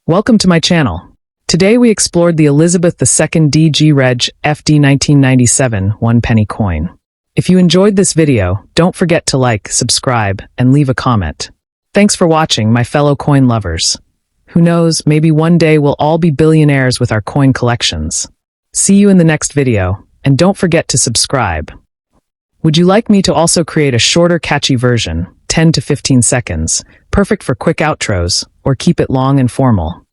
Welcome to my channel. Today we explored the Elizabeth II DG Reg FD 1997 1 penny coin. If you enjoyed this video, don't forget to like, subscribe, and leave a comment. Thanks for watching, my fellow coin lovers. Who knows, maybe one day we'll all be billionaires with our coin collections. See you in the next video, and don't forget to subscribe. Would you like me to also create a shorter, catchy version, 10 to 15 seconds, perfect for quick outros, or keep it long and formal?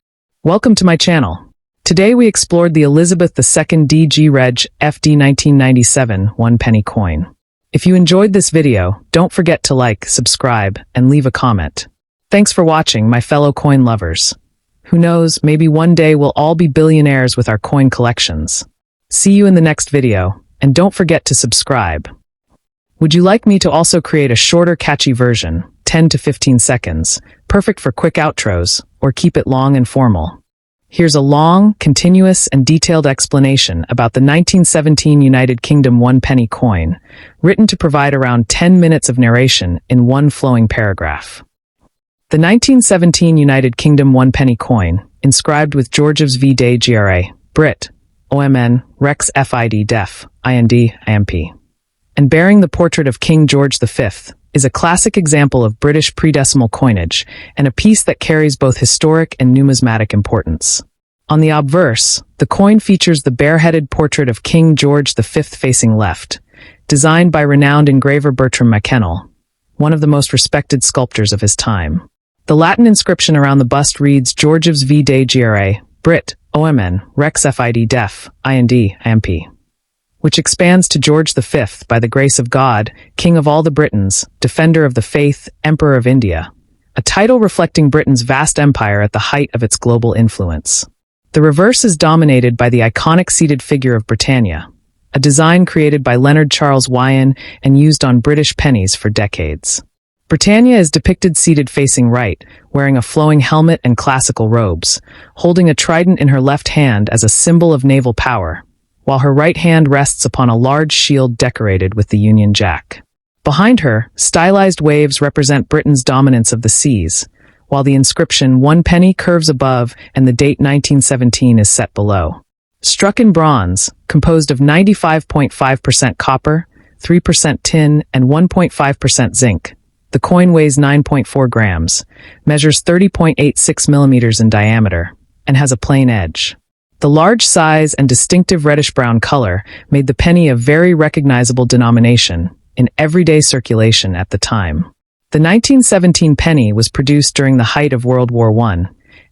Welcome to my channel. Today we explored the Elizabeth II DG Reg FD 1997 1 penny coin. If you enjoyed this video, don't forget to like, subscribe, and leave a comment. Thanks for watching, my fellow coin lovers. Who knows, maybe one day we'll all be billionaires with our coin collections. See you in the next video, and don't forget to subscribe. Would you like me to also create a shorter, catchy version, 10 to 15 seconds, perfect for quick outros, or keep it long and formal? Here's a long, continuous, and detailed explanation about the 1917 United Kingdom 1 penny coin, written to provide around 10 minutes of narration in one flowing paragraph. The 1917 United Kingdom 1 penny coin, inscribed with George's V. Day GRA, Brit, OMN, Rex FID Def, IND, IMP, and bearing the portrait of King George V, is a classic example of British pre-decimal coinage and a piece that carries both historic and numismatic importance. On the obverse, the coin features the bareheaded portrait of King George V facing left, designed by renowned engraver Bertram McKennell, one of the most respected sculptors of his time. The Latin inscription around the bust reads George's V. Day GRA, Brit, OMN, Rex FID Def, IND, IMP, which expands to George V, by the grace of God, King of all the Britons, Defender of the Faith, Emperor of India, a title reflecting Britain's vast empire at the height of its global influence. The reverse is dominated by the iconic seated figure of Britannia, a design created by Leonard Charles Wyon and used on British pennies for decades. Britannia is depicted seated facing right, wearing a flowing helmet and classical robes, holding a trident in her left hand as a symbol of naval power, while her right hand rests upon a large shield decorated with the Union Jack. Behind her, stylized waves represent Britain's dominance of the seas, while the inscription 1 penny curves above and the date 1917 is set below. Struck in bronze, composed of 95.5% copper, 3% tin, and 1.5% zinc, the coin weighs 9.4 grams, measures 30.86 millimeters in diameter, and has a plain edge. The large size and distinctive reddish-brown color made the penny a very recognizable denomination in everyday circulation at the time. The 1917 penny was produced during the height of World War I,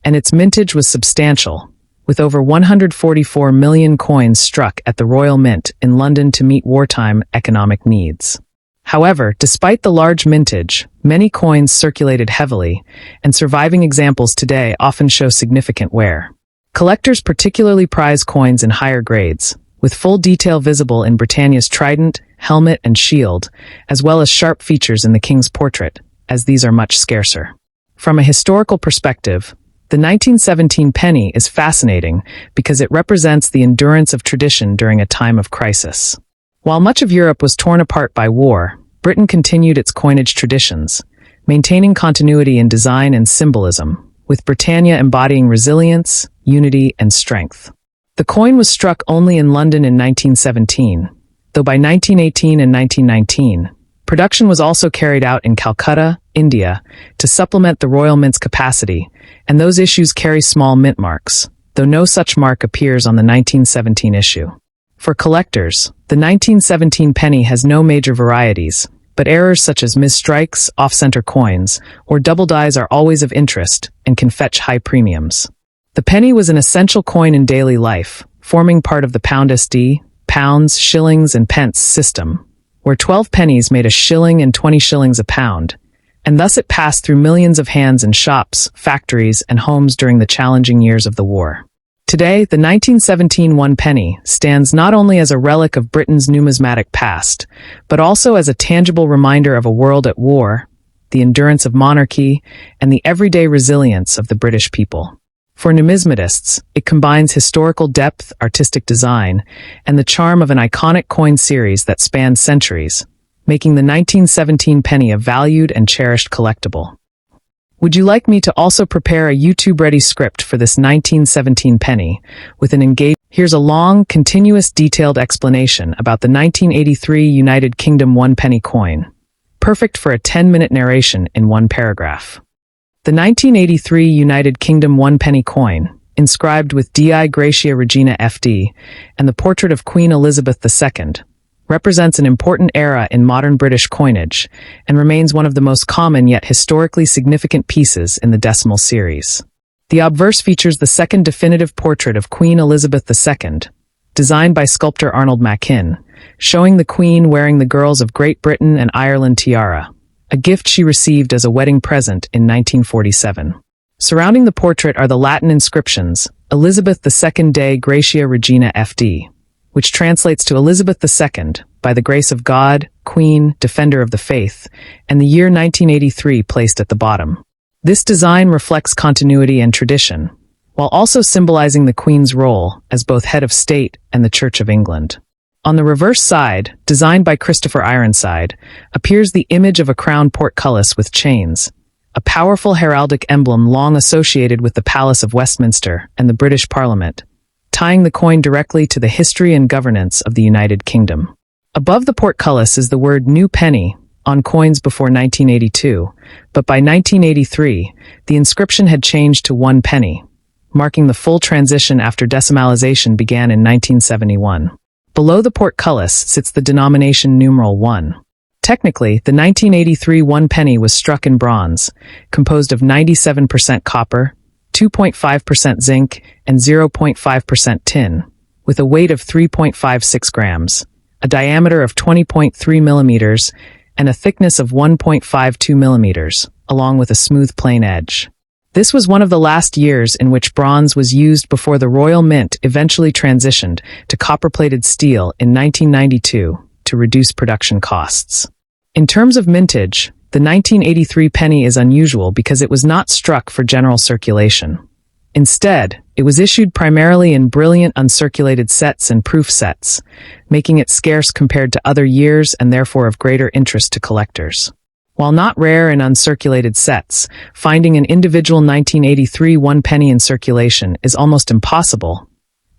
and its mintage was substantial, with over 144 million coins struck at the Royal Mint in London to meet wartime economic needs. However, despite the large mintage, many coins circulated heavily, and surviving examples today often show significant wear. Collectors particularly prize coins in higher grades, with full detail visible in Britannia's trident, helmet, and shield, as well as sharp features in the king's portrait, as these are much scarcer. From a historical perspective, the 1917 penny is fascinating because it represents the endurance of tradition during a time of crisis. While much of Europe was torn apart by war, Britain continued its coinage traditions, maintaining continuity in design and symbolism, with Britannia embodying resilience, unity, and strength. The coin was struck only in London in 1917, though by 1918 and 1919, production was also carried out in Calcutta, India, to supplement the Royal Mint's capacity, and those issues carry small mint marks, though no such mark appears on the 1917 issue. For collectors, the 1917 penny has no major varieties, but errors such as misstrikes, off-center coins, or double dies are always of interest and can fetch high premiums. The penny was an essential coin in daily life, forming part of the pound SD, pounds, shillings, and pence system, where 12 pennies made a shilling and 20 shillings a pound, and thus it passed through millions of hands in shops, factories, and homes during the challenging years of the war. Today, the 1917 1 penny stands not only as a relic of Britain's numismatic past, but also as a tangible reminder of a world at war, the endurance of monarchy, and the everyday resilience of the British people. For numismatists, it combines historical depth, artistic design, and the charm of an iconic coin series that spans centuries, making the 1917 penny a valued and cherished collectible. Would you like me to also prepare a YouTube-ready script for this 1917 penny with an engaging... Here's a long, continuous, detailed explanation about the 1983 United Kingdom 1 penny coin, perfect for a 10-minute narration in one paragraph. The 1983 United Kingdom 1 penny coin, inscribed with Dei Gratia Regina FD and the portrait of Queen Elizabeth II, represents an important era in modern British coinage and remains one of the most common yet historically significant pieces in the decimal series. The obverse features the second definitive portrait of Queen Elizabeth II, designed by sculptor Arnold Machin, showing the Queen wearing the girls of Great Britain and Ireland tiara, a gift she received as a wedding present in 1947. Surrounding the portrait are the Latin inscriptions, Elizabeth II Dei Gratia Regina FD, which translates to Elizabeth II, by the grace of God, Queen, Defender of the Faith, and the year 1983 placed at the bottom. This design reflects continuity and tradition, while also symbolizing the Queen's role as both head of state and the Church of England. On the reverse side, designed by Christopher Ironside, appears the image of a crowned portcullis with chains, a powerful heraldic emblem long associated with the Palace of Westminster and the British Parliament, tying the coin directly to the history and governance of the United Kingdom. Above the portcullis is the word New Penny on coins before 1982, but by 1983, the inscription had changed to 1 penny, marking the full transition after decimalization began in 1971. Below the portcullis sits the denomination numeral 1. Technically, the 1983 1 penny was struck in bronze, composed of 97% copper, 2.5% zinc, and 0.5% tin, with a weight of 3.56 grams, a diameter of 20.3 millimeters, and a thickness of 1.52 millimeters, along with a smooth plain edge. This was one of the last years in which bronze was used before the Royal Mint eventually transitioned to copper-plated steel in 1992 to reduce production costs. In terms of mintage, the 1983 penny is unusual because it was not struck for general circulation. Instead, it was issued primarily in brilliant uncirculated sets and proof sets, making it scarce compared to other years and therefore of greater interest to collectors. While not rare in uncirculated sets, finding an individual 1983 1 penny in circulation is almost impossible,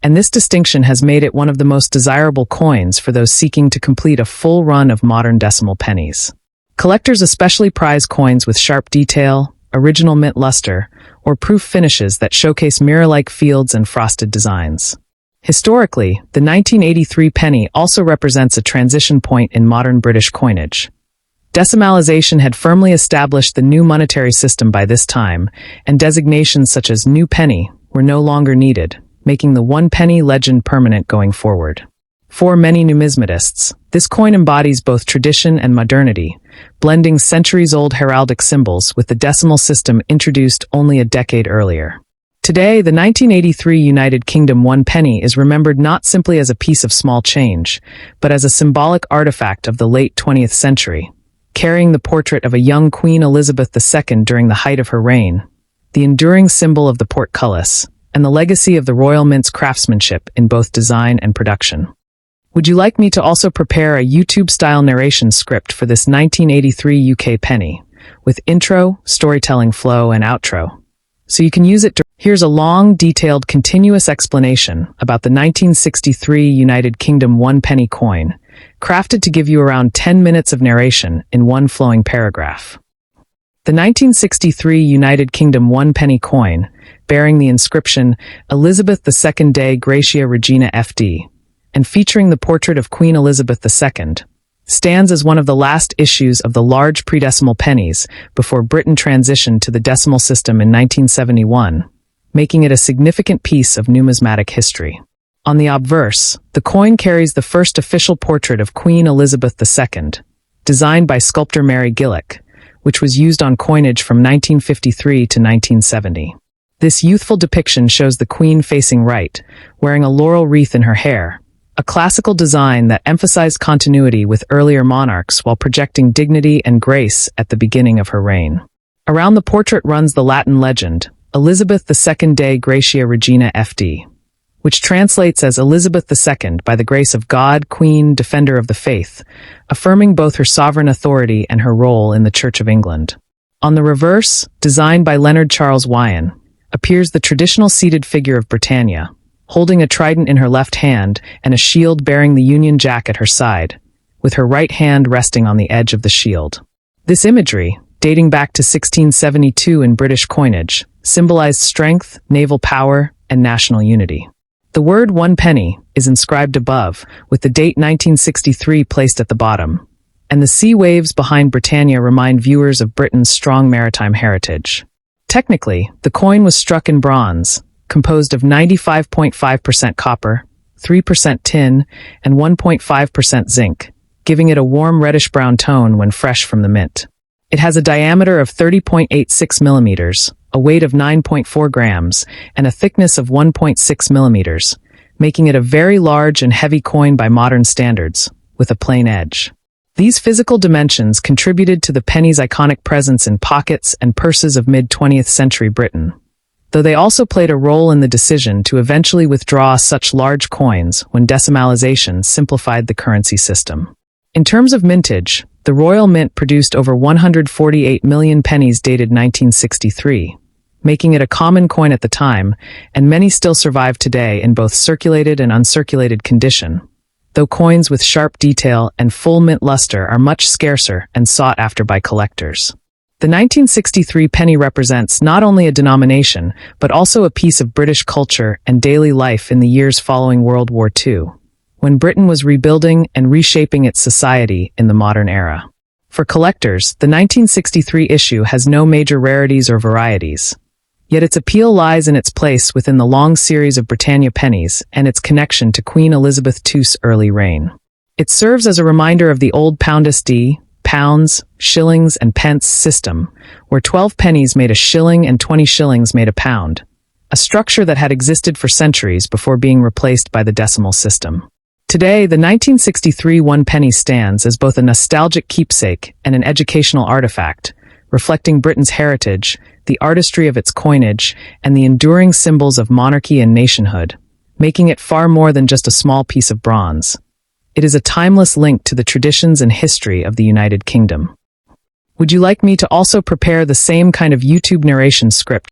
and this distinction has made it one of the most desirable coins for those seeking to complete a full run of modern decimal pennies. Collectors especially prize coins with sharp detail, original mint luster, or proof finishes that showcase mirror-like fields and frosted designs. Historically, the 1983 penny also represents a transition point in modern British coinage. Decimalization had firmly established the new monetary system by this time, and designations such as New Penny were no longer needed, making the 1 penny legend permanent going forward. For many numismatists, this coin embodies both tradition and modernity, blending centuries-old heraldic symbols with the decimal system introduced only a decade earlier. Today, the 1983 United Kingdom 1 penny is remembered not simply as a piece of small change, but as a symbolic artifact of the late 20th century, carrying the portrait of a young Queen Elizabeth II during the height of her reign, the enduring symbol of the portcullis, and the legacy of the Royal Mint's craftsmanship in both design and production. Would you like me to also prepare a YouTube-style narration script for this 1983 UK penny, with intro, storytelling flow, and outro, so you can use it to... Here's a long, detailed, continuous explanation about the 1963 United Kingdom 1 penny coin, crafted to give you around 10 minutes of narration in one flowing paragraph. The 1963 United Kingdom 1 penny coin, bearing the inscription Elizabeth II Dei Gratia Regina FD, and featuring the portrait of Queen Elizabeth II, stands as one of the last issues of the large predecimal pennies before Britain transitioned to the decimal system in 1971, making it a significant piece of numismatic history. On the obverse, the coin carries the first official portrait of Queen Elizabeth II, designed by sculptor Mary Gillick, which was used on coinage from 1953 to 1970. This youthful depiction shows the Queen facing right, wearing a laurel wreath in her hair, a classical design that emphasized continuity with earlier monarchs while projecting dignity and grace at the beginning of her reign. Around the portrait runs the Latin legend, Elizabeth II Dei Gratia Regina FD, which translates as Elizabeth II by the grace of God, Queen, Defender of the Faith, affirming both her sovereign authority and her role in the Church of England. On the reverse, designed by Leonard Charles Wyon, appears the traditional seated figure of Britannia, holding a trident in her left hand and a shield bearing the Union Jack at her side, with her right hand resting on the edge of the shield. This imagery, dating back to 1672 in British coinage, symbolized strength, naval power, and national unity. The word 1 penny is inscribed above, with the date 1963 placed at the bottom, and the sea waves behind Britannia remind viewers of Britain's strong maritime heritage. Technically, the coin was struck in bronze, composed of 95.5% copper, 3% tin, and 1.5% zinc, giving it a warm reddish-brown tone when fresh from the mint. It has a diameter of 30.86 millimeters, a weight of 9.4 grams, and a thickness of 1.6 millimeters, making it a very large and heavy coin by modern standards, with a plain edge. These physical dimensions contributed to the penny's iconic presence in pockets and purses of mid-20th century Britain, though they also played a role in the decision to eventually withdraw such large coins when decimalization simplified the currency system. In terms of mintage, the Royal Mint produced over 148 million pennies dated 1963, making it a common coin at the time, and many still survive today in both circulated and uncirculated condition, though coins with sharp detail and full mint luster are much scarcer and sought after by collectors. The 1963 penny represents not only a denomination, but also a piece of British culture and daily life in the years following World War II, when Britain was rebuilding and reshaping its society in the modern era. For collectors, the 1963 issue has no major rarities or varieties, yet its appeal lies in its place within the long series of Britannia pennies and its connection to Queen Elizabeth II's early reign. It serves as a reminder of the old poundus pounds, shillings, and pence system, where 12 pennies made a shilling and 20 shillings made a pound, a structure that had existed for centuries before being replaced by the decimal system. Today, the 1963 1 penny stands as both a nostalgic keepsake and an educational artifact, reflecting Britain's heritage, the artistry of its coinage, and the enduring symbols of monarchy and nationhood, making it far more than just a small piece of bronze. It is a timeless link to the traditions and history of the United Kingdom. Would you like me to also prepare the same kind of YouTube narration script